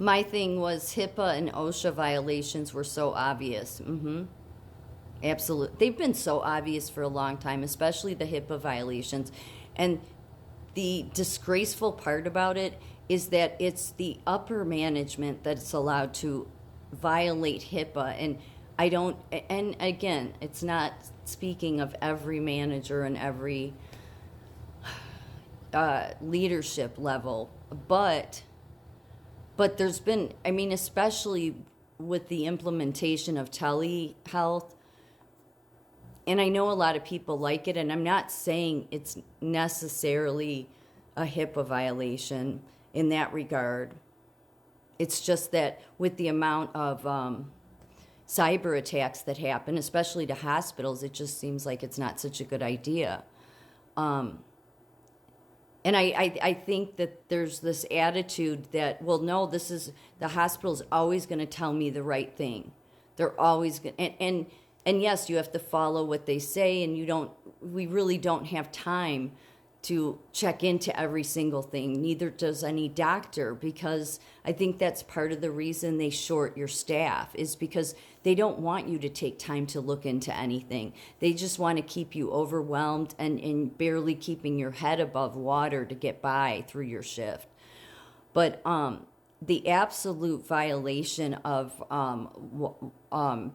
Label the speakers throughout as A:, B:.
A: My thing was HIPAA and OSHA violations were so obvious. Absolutely. They've been so obvious for a long time, especially the HIPAA violations. And the disgraceful part about it is that it's the upper management that's allowed to violate HIPAA. And I don't, and again, it's not speaking of every manager and every leadership level, but there's been, I mean, especially with the implementation of telehealth, and I know a lot of people like it, and I'm not saying it's necessarily a HIPAA violation in that regard. It's just that with the amount of cyber attacks that happen, especially to hospitals, it just seems like it's not such a good idea. And I think that there's this attitude that, well, no, this is, the hospital's always going to tell me the right thing. They're always going to, and yes, you have to follow what they say, and we really don't have time to check into every single thing. Neither does any doctor, because I think that's part of the reason they short your staff, is because they don't want you to take time to look into anything. They just want to keep you overwhelmed and barely keeping your head above water to get by through your shift. But the absolute violation of,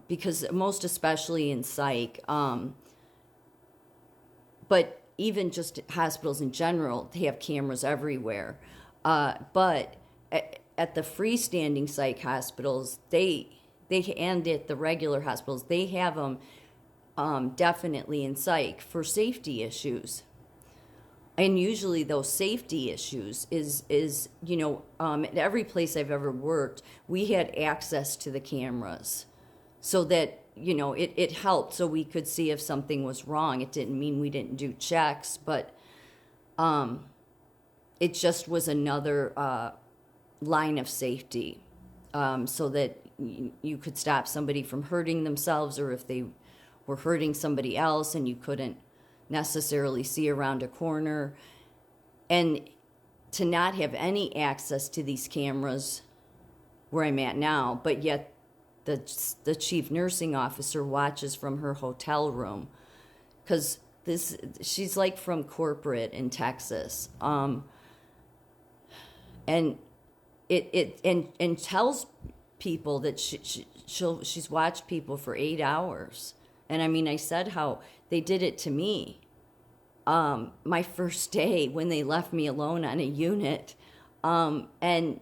A: because most especially in psych, but even just hospitals in general, they have cameras everywhere. But at the freestanding psych hospitals, they and at the regular hospitals, they have them definitely in psych for safety issues. And usually those safety issues is at every place I've ever worked, we had access to the cameras so that it helped, so we could see if something was wrong. It didn't mean we didn't do checks, but it just was another line of safety, so that you could stop somebody from hurting themselves, or if they were hurting somebody else and you couldn't necessarily see around a corner. And to not have any access to these cameras where I'm at now, but yet the chief nursing officer watches from her hotel room, because she's like from corporate in Texas, and it tells people that she's watched people for 8 hours. And I mean, I said how they did it to me my first day when they left me alone on a unit, and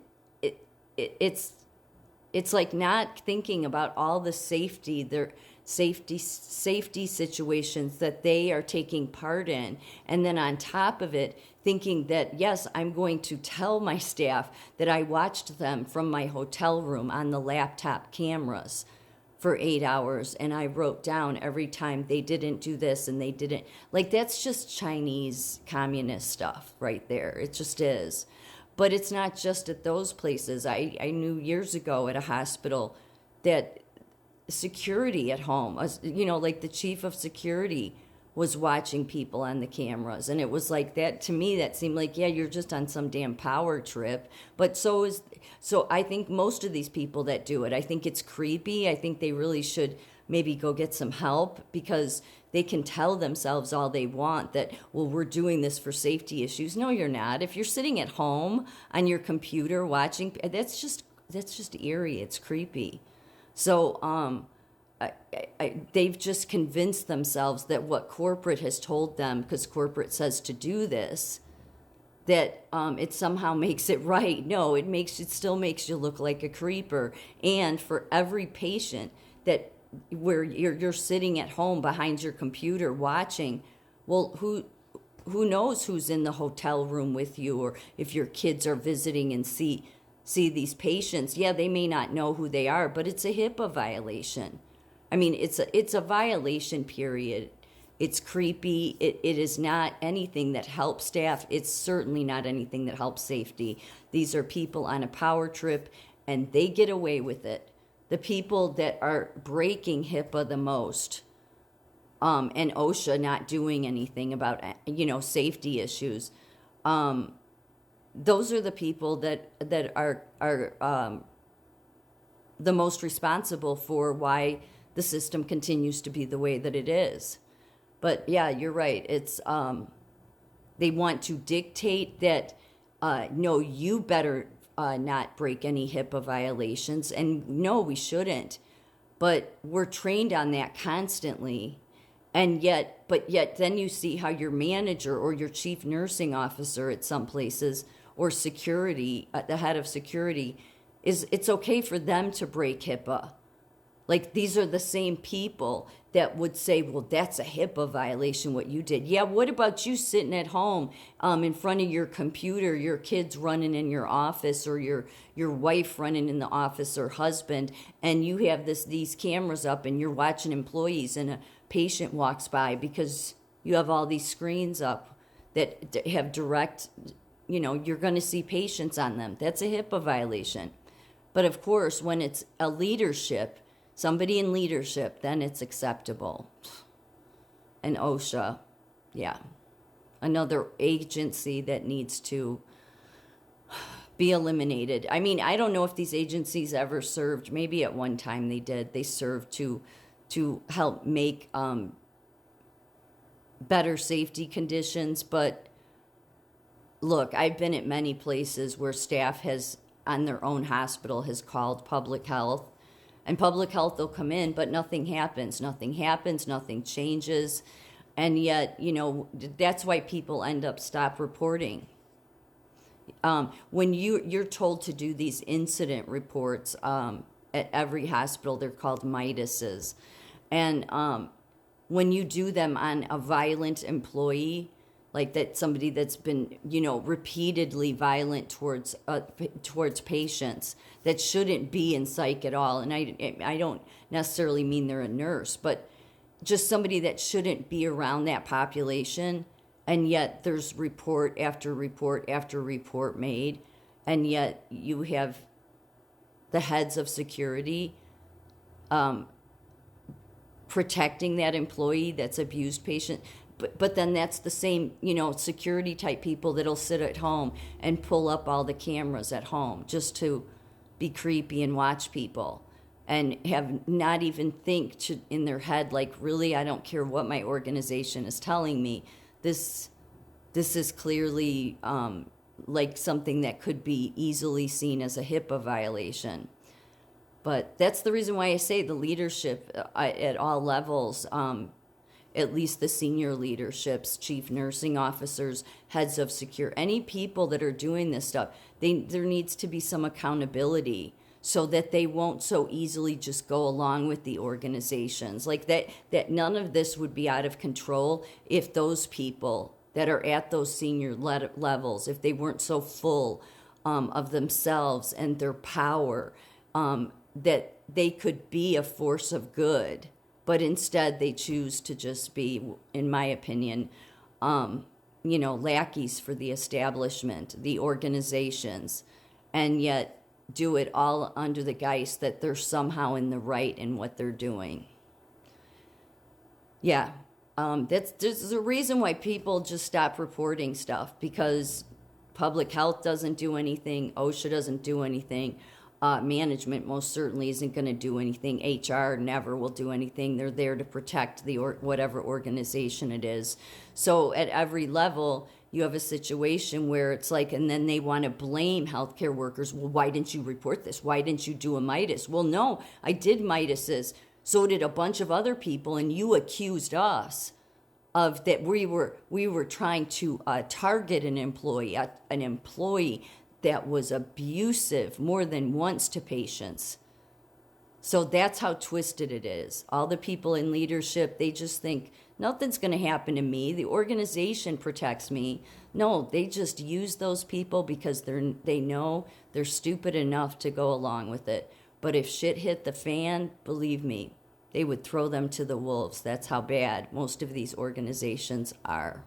A: it's like not thinking about all the safety situations that they are taking part in. And then on top of it, thinking that, yes, I'm going to tell my staff that I watched them from my hotel room on the laptop cameras for 8 hours, and I wrote down every time they didn't do this and they didn't. Like, that's just Chinese communist stuff right there. It just is. But it's not just at those places. I knew years ago at a hospital that security at home, like the chief of security was watching people on the cameras. And it was like that, to me, that seemed like, yeah, you're just on some damn power trip. But so I think most of these people that do it, I think it's creepy. I think they really should maybe go get some help, because they can tell themselves all they want that, well, we're doing this for safety issues. No, you're not. If you're sitting at home on your computer watching, that's just eerie. It's creepy. So they've just convinced themselves that what corporate has told them, because corporate says to do this, that it somehow makes it right. No, it still makes you look like a creeper. And for every patient that where you're sitting at home behind your computer watching, well, who knows who's in the hotel room with you, or if your kids are visiting and see these patients. Yeah, they may not know who they are, but it's a HIPAA violation. I mean, it's a violation, period. It's creepy. It is not anything that helps staff. It's certainly not anything that helps safety. These are people on a power trip, and they get away with it. The people that are breaking HIPAA the most, and OSHA not doing anything about, safety issues, those are the people that are the most responsible for why the system continues to be the way that it is. But yeah, you're right. It's they want to dictate that no, you better not break any HIPAA violations, and no, we shouldn't. But we're trained on that constantly, and yet then you see how your manager or your chief nursing officer at some places, or security, the head of security, it's okay for them to break HIPAA. Like, these are the same people that would say, well, that's a HIPAA violation, what you did. Yeah, what about you sitting at home in front of your computer, your kids running in your office, or your wife running in the office, or husband, and you have these cameras up and you're watching employees and a patient walks by because you have all these screens up that have direct, you're going to see patients on them. That's a HIPAA violation. But of course, when it's a leadership, somebody in leadership, then it's acceptable. And OSHA, yeah, another agency that needs to be eliminated. I mean, I don't know if these agencies ever served. Maybe at one time they did. They served to help make better safety conditions. But look, I've been at many places where staff has, on their own hospital, has called public health. And public health will come in, but nothing happens. Nothing happens. Nothing changes. And yet, that's why people end up stop reporting. When you're told to do these incident reports at every hospital, they're called Midases. And when you do them on a violent employee, like that, somebody that's been, repeatedly violent towards patients that shouldn't be in psych at all. And I don't necessarily mean they're a nurse, but just somebody that shouldn't be around that population. And yet there's report after report after report made. And yet you have the heads of security protecting that employee that's abused patient. But then that's the same, security type people that'll sit at home and pull up all the cameras at home just to be creepy and watch people, and have not even in their head, like, really, I don't care what my organization is telling me. This is clearly like something that could be easily seen as a HIPAA violation. But that's the reason why I say the leadership at all levels, at least the senior leaderships, chief nursing officers, heads of any people that are doing this stuff, there needs to be some accountability so that they won't so easily just go along with the organizations. Like that none of this would be out of control if those people that are at those senior levels, if they weren't so full of themselves and their power, that they could be a force of good. But instead, they choose to just be, in my opinion, lackeys for the establishment, the organizations, and yet do it all under the guise that they're somehow in the right in what they're doing. Yeah, there's a reason why people just stop reporting stuff, because public health doesn't do anything, OSHA doesn't do anything. Management most certainly isn't going to do anything. HR never will do anything. They're there to protect whatever organization it is. So at every level, you have a situation where it's like, and then they want to blame healthcare workers. Well, why didn't you report this? Why didn't you do a Midas? Well, no, I did Midases. So did a bunch of other people, and you accused us of that we were trying to target an employee that was abusive more than once to patients. So that's how twisted it is. All the people in leadership, they just think, nothing's going to happen to me. The organization protects me. No, they just use those people because they know they're stupid enough to go along with it. But if shit hit the fan, believe me, they would throw them to the wolves. That's how bad most of these organizations are.